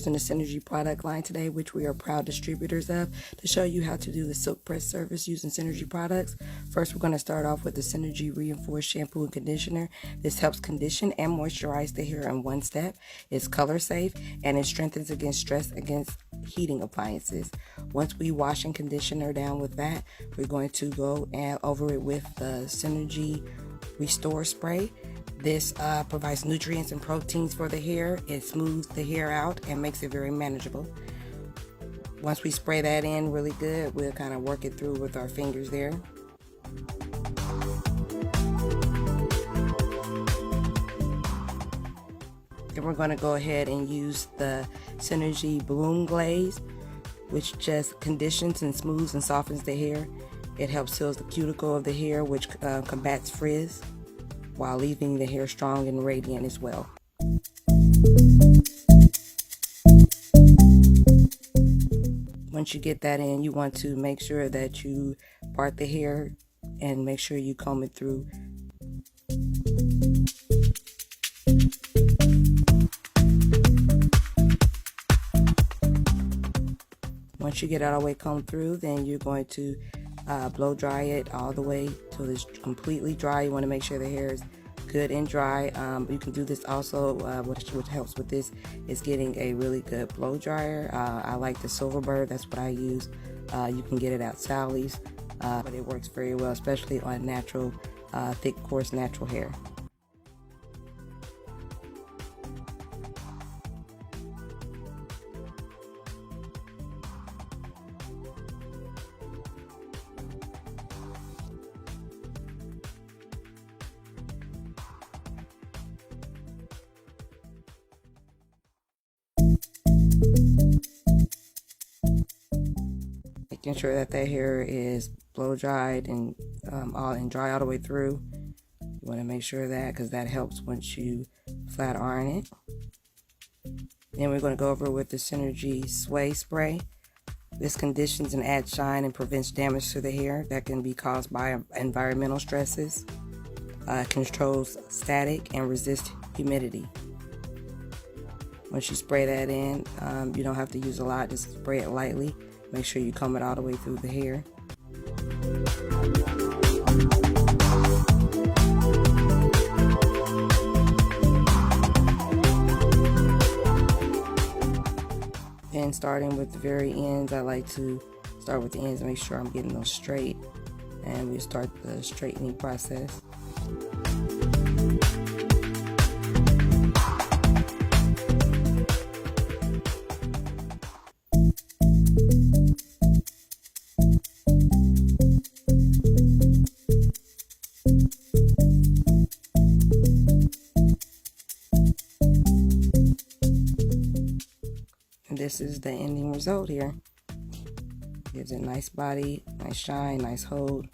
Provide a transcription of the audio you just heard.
using the Synergi product line today, which we are proud distributors of, to show you how to do the silk press service using Synergi products. First, we're going to start off with the Synergi Reinforced Shampoo and Conditioner. This helps condition and moisturize the hair in one step. It's color safe and it strengthens against stress against heating appliances. Once we wash and condition her down with that, we're going to go over it with the Synergi Restore Spray. This provides nutrients and proteins for the hair. It smooths the hair out and makes it very manageable. Once we spray that in really good, we'll kind of work it through with our fingers there. Then we're going to go ahead and use the Synergi Bloom Glaze, which just conditions and smooths and softens the hair. It helps heal the cuticle of the hair, which combats frizz, while leaving the hair strong and radiant as well. Once you get that in, you want to make sure that you part the hair and make sure you comb it through. Once you get it all the way combed through, then you're going to blow dry it all the way till it's completely dry. You want to make sure the hair is good and dry. You can do this also. What helps with this is getting a really good blow dryer. I like the Silverbird. That's what I use. You can get it at Sally's, but it works very well, especially on natural, thick, coarse, natural hair. Making sure that the hair is blow dried and dry all the way through. You want to make sure of that because that helps once you flat iron it. Then we're going to go over with the Synergi Sway Spray. This conditions and adds shine and prevents damage to the hair that can be caused by environmental stresses. Controls static and resists humidity. Once you spray that in, you don't have to use a lot, just spray it lightly. Make sure you comb it all the way through the hair. And starting with the very ends, I like to start with the ends and make sure I'm getting those straight. And we start the straightening process. This is the ending result here. Gives it nice body, nice shine, nice hold.